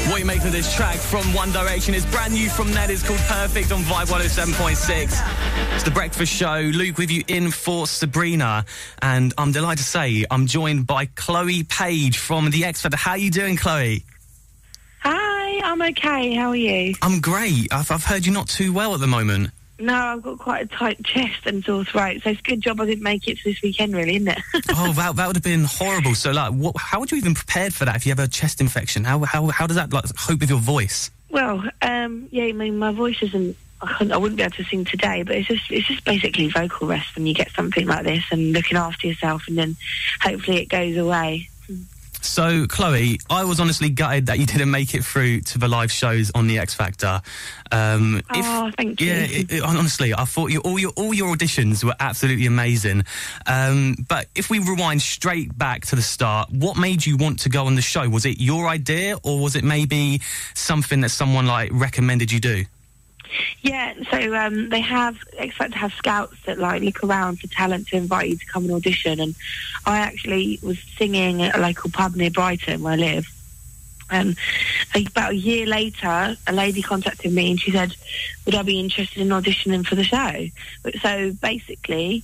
What do you make of this track from One Direction? It's brand new from Ned. It's called Perfect on Vibe 107.6. It's The Breakfast Show. Luke with you in for Sabrina. And I'm delighted to say I'm joined by Paige from The X Factor. How are you doing, Chloe? Hi, I'm okay. How are you? I'm great. I've heard you're not too well at the moment. No, I've got quite a tight chest and sore throat, so it's a good job I didn't make it to this weekend, really, isn't it? Oh, that would have been horrible. So, like, how would you even prepare for that if you have a chest infection? How does that, like, cope with your voice? Well, yeah, I mean, my voice isn't... I wouldn't be able to sing today, but it's just basically vocal rest when you get something like this and looking after yourself, and then hopefully it goes away. So, Chloe, I was honestly gutted that you didn't make it through to the live shows on The X Factor. Thank you. Yeah, honestly, I thought all your auditions were absolutely amazing. But if we rewind straight back to the start, what made you want to go on the show? Was it your idea, or was it maybe something that someone like recommended you do? Yeah, so they have X Factor have scouts that like look around for talent to invite you to come and audition, and I actually was singing at a local pub near Brighton where I live, and about a year later a lady contacted me and she said, would I be interested in auditioning for the show? So basically,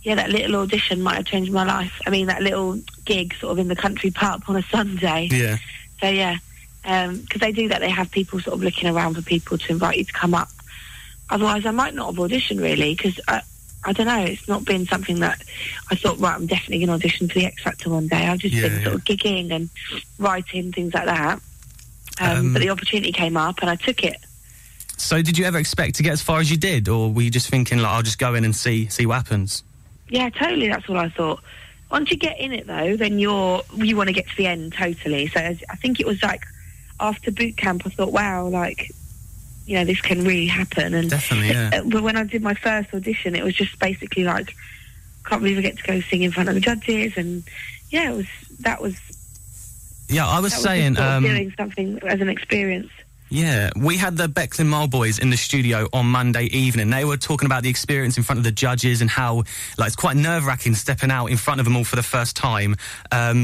yeah, that little audition might have changed my life. I mean, that little gig sort of in the country pub on a Sunday. Yeah. So yeah, because they do that, they have people sort of looking around for people to invite you to come up. Otherwise I might not have auditioned, really, because I don't know, it's not been something that I thought, right, I'm definitely going to audition for the X Factor one day. I've just been sort of gigging and writing, things like that. But the opportunity came up and I took it. So did you ever expect to get as far as you did, or were you just thinking, like, I'll just go in and see what happens? Yeah, totally, that's what I thought. Once you get in it, though, then you want to get to the end, totally. So I think it was like after boot camp, I thought, wow, like, you know, this can really happen. And definitely, yeah. But when I did my first audition, it was just basically like, can't believe I get to go sing in front of the judges, and yeah, that was. Yeah, I was saying, doing something as an experience. Yeah, we had the Becklin Mile Boys in the studio on Monday evening. They were talking about the experience in front of the judges and how, like, it's quite nerve-wracking stepping out in front of them all for the first time.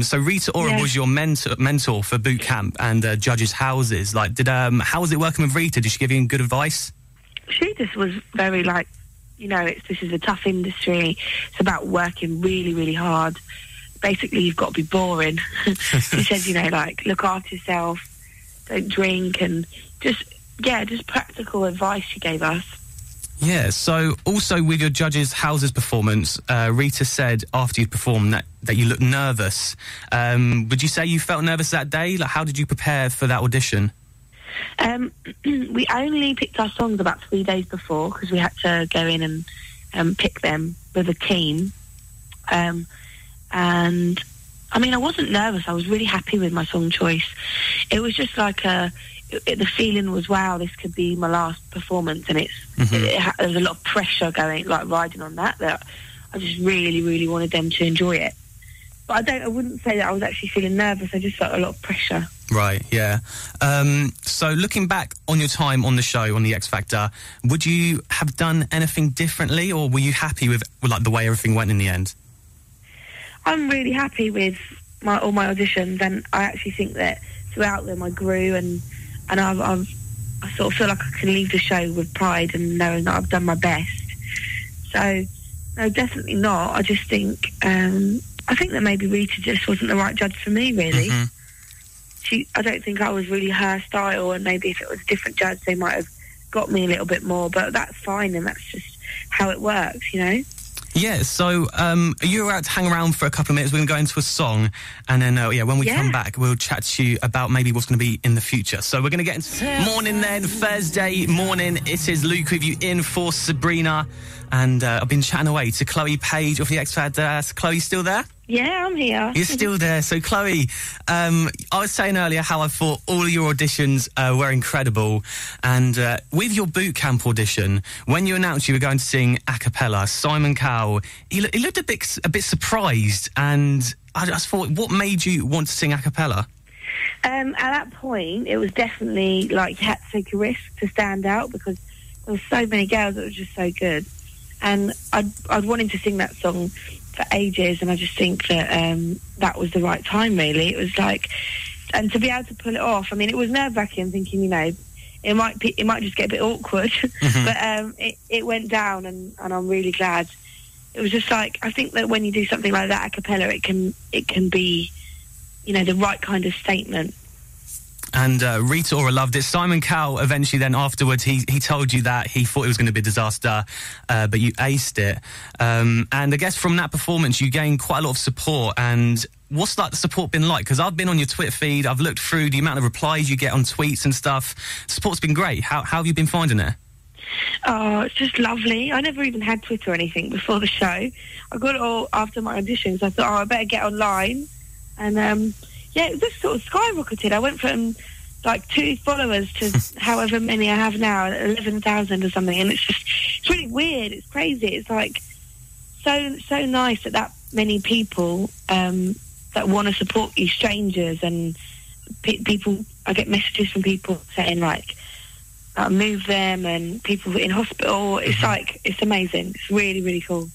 So Rita Ora was your mentor for boot camp and judges' houses. Like, how was it working with Rita? Did she give you good advice? She just was very, like, you know, this is a tough industry. It's about working really, really hard. Basically, you've got to be boring. She said, you know, like, look after yourself. Don't drink, and just practical advice she gave us. Yeah, so also with your judges' houses performance, Rita said after you performed that you looked nervous. Would you say you felt nervous that day? Like, how did you prepare for that audition? We only picked our songs about 3 days before, because we had to go in and pick them with a team. And I mean, I wasn't nervous. I was really happy with my song choice. It was just like the feeling was, wow, this could be my last performance, and there's a lot of pressure riding on that I just really, really wanted them to enjoy it. But I wouldn't say that I was actually feeling nervous. I just felt a lot of pressure. Right, yeah. So looking back on your time on the show, on the X Factor, would you have done anything differently, or were you happy with like the way everything went in the end? I'm really happy with all my auditions, and I actually think that throughout them I grew, and I sort of feel like I can leave the show with pride and knowing that I've done my best. So, no, definitely not. I just think, I think that maybe Rita just wasn't the right judge for me, really. I don't think I was really her style, and maybe if it was a different judge, they might have got me a little bit more, but that's fine, and that's just how it works, you know? Yeah, so you're out to hang around for a couple of minutes. We're going to go into a song, and then, when we come back, we'll chat to you about maybe what's going to be in the future. So we're going to get into morning then, Thursday morning. It is Luke with you in for Sabrina, and I've been chatting away to Paige of the X Factor. Chloe, still there? Yeah, I'm here. You're still there. So, Chloe, I was saying earlier how I thought all of your auditions were incredible. And with your boot camp audition, when you announced you were going to sing a cappella, Simon Cowell, he looked a bit surprised. And I just thought, what made you want to sing a cappella? At that point, it was definitely like you had to take a risk to stand out, because there were so many girls that were just so good. And I'd wanted to sing that song for ages, and I just think that that was the right time, really. It was like, and to be able to pull it off. I mean, it was nerve-wracking, thinking, you know, it might just get a bit awkward, but it went down, and I'm really glad. It was just like, I think that when you do something like that a cappella, it can be, you know, the right kind of statement. And Rita Ora loved it. Simon Cowell, eventually then afterwards, he told you that he thought it was going to be a disaster, but you aced it. And I guess from that performance, you gained quite a lot of support. And what's like the support been like? Because I've been on your Twitter feed, I've looked through the amount of replies you get on tweets and stuff. Support's been great. How have you been finding it? Oh, it's just lovely. I never even had Twitter or anything before the show. I got it all after my auditions. I thought, I better get online. And it just sort of skyrocketed. I went from like 2 followers to however many I have now, 11,000 or something. And it's really weird. It's crazy. It's like so nice that many people that want to support you, strangers and people. I get messages from people saying like, move them, and people in hospital. It's like, it's amazing. It's really, really cool.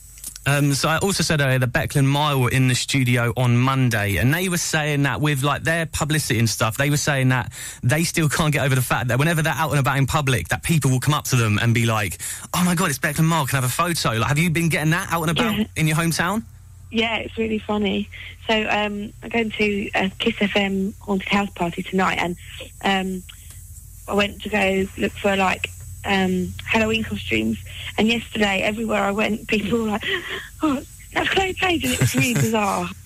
So I also said earlier that Beckler and Mile were in the studio on Monday, and they were saying that with like their publicity and stuff, they were saying that they still can't get over the fact that whenever they're out and about in public, that people will come up to them and be like, "Oh my God, it's Beckler and Mile, can I have a photo?" Like, have you been getting that out and about in your hometown? Yeah, it's really funny. So I'm going to a Kiss FM haunted house party tonight, and I went to go look for like Halloween costumes, and yesterday everywhere I went people were like, "Oh, that's Chloe Paige," and it was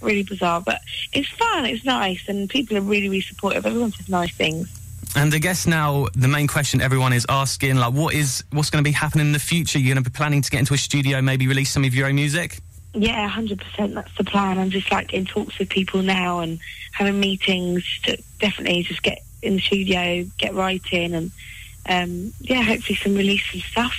really bizarre, but it's fun, it's nice, and people are really, really supportive. Everyone says nice things. And I guess now the main question everyone is asking, like, what's going to be happening in the future? You're going to be planning to get into a studio, maybe release some of your own music? Yeah, 100%, that's the plan. I'm just like in talks with people now and having meetings to definitely just get in the studio, get writing, and hopefully release some stuff.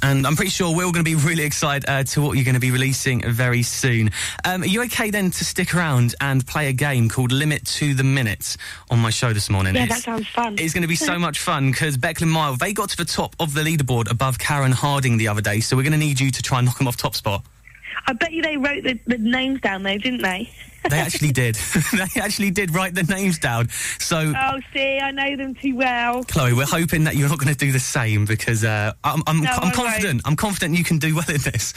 And I'm pretty sure we're all going to be really excited to what you're going to be releasing very soon. Are you okay then to stick around and play a game called Limit to the Minute on my show this morning? Yeah, that sounds fun. It's going to be so much fun because Beckler and Mile, they got to the top of the leaderboard above Karen Harding the other day, so we're going to need you to try and knock them off top spot. I bet you they wrote the names down though, didn't they? They actually did. They actually did write the names down. So, oh, see, I know them too well. Chloe, we're hoping that you're not going to do the same because I'm confident. I'm confident you can do well in this.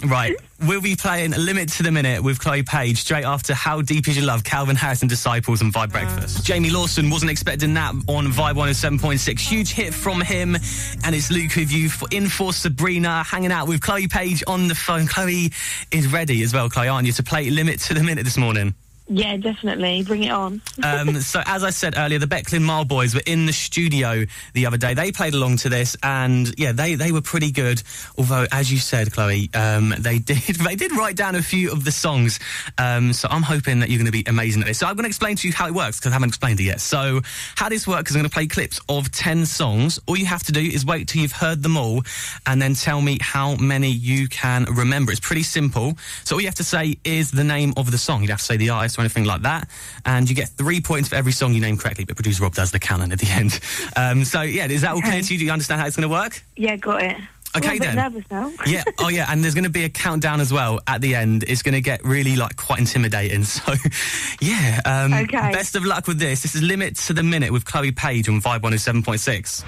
Right, we'll be playing Limit to the Minute with Chloe Paige straight after How Deep Is Your Love, Calvin Harris and Disciples and Vibe Breakfast. Jamie Lawson wasn't expecting that on Vibe 107.6. Huge hit from him, and it's Luke with you for Sabrina, hanging out with Chloe Paige on the phone. Chloe is ready as well, Chloe, aren't you, to play Limit to the Minute this morning? Yeah, definitely. Bring it on. So, as I said earlier, the Beckler and Mile boys were in the studio the other day. They played along to this, and yeah, they were pretty good. Although, as you said, Chloe, they did write down a few of the songs. So, I'm hoping that you're going to be amazing at this. So, I'm going to explain to you how it works because I haven't explained it yet. So, how this works is I'm going to play clips of 10 songs. All you have to do is wait till you've heard them all, and then tell me how many you can remember. It's pretty simple. So, all you have to say is the name of the song. You'd have to say the artist or anything like that, and you get 3 points for every song you name correctly, but producer Rob does the counting at the end. So yeah, is that all clear to you? Do you understand how it's going to work? Yeah, got it. Okay, then. I'm a bit nervous now. Yeah, oh yeah, and there's going to be a countdown as well at the end. It's going to get really quite intimidating. So yeah, okay. Best of luck with this. This is Limit to the Minute with Chloe Paige on Vibe 107.6.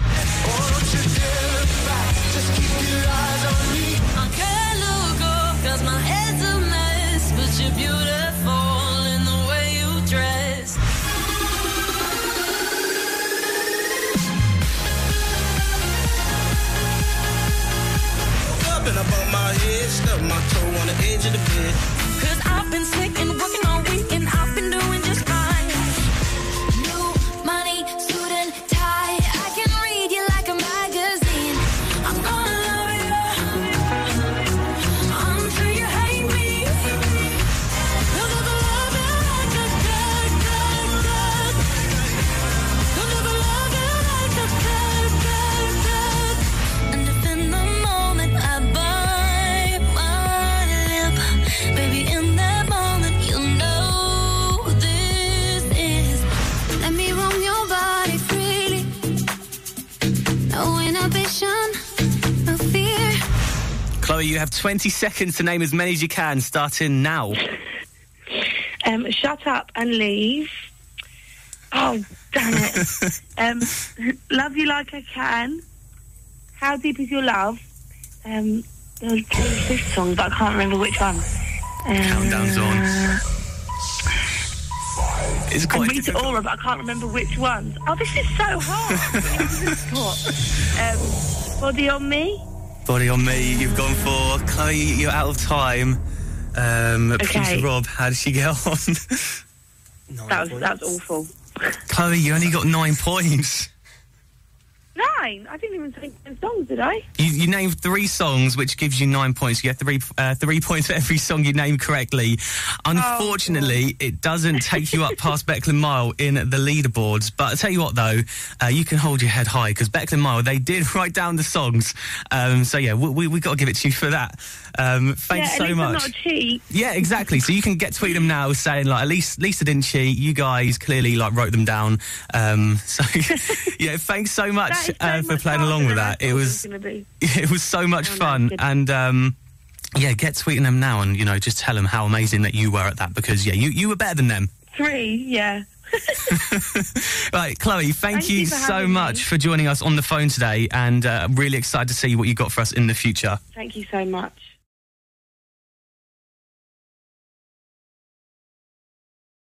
Stuck my toe on the edge of the bed. 'Cause I've been sick and working all week and I've been doing just fine. New money, suit and tie. I can read you like a magazine. I'm gonna love you until you hate me. 'Cause I love you like a good. 'Cause I love you like a good. And if in the moment I baby, in that moment, you know this is. Let me roam your body freely. No inhibition, no fear. Chloe, you have 20 seconds to name as many as you can, starting now. Shut Up and Leave. Oh, damn it. Love You Like I Can. How Deep Is Your Love? There was this song, but I can't remember which one. Countdown's on. It's quite and Rita Ora, but I can't remember which ones. Oh, this is so hard. Body on Me. Body on Me, you've gone for. Chloe, you're out of time. Producer Rob, how did she get on? That was awful. Chloe, you only got 9 points. 9? I didn't even sing 10 songs, did I? You named 3 songs, which gives you 9 points. You get 3 points for every song you named correctly. Unfortunately, it doesn't take you up past Beckland Mile in the leaderboards. But I'll tell you what, though, you can hold your head high, because Beckland Mile, they did write down the songs. So, yeah, we got to give it to you for that. Thanks so much. Not a cheat. Yeah, exactly. So you can tweet them now saying, like, at least Lisa didn't cheat. You guys clearly, like, wrote them down. So, yeah, thanks so much. For playing along with that. It was so much fun. And yeah, get tweeting them now and, just tell them how amazing that you were at that, because, yeah, you were better than them. 3, yeah. Right, Chloe, thank you so much for joining us on the phone today, and I'm really excited to see what you got for us in the future. Thank you so much.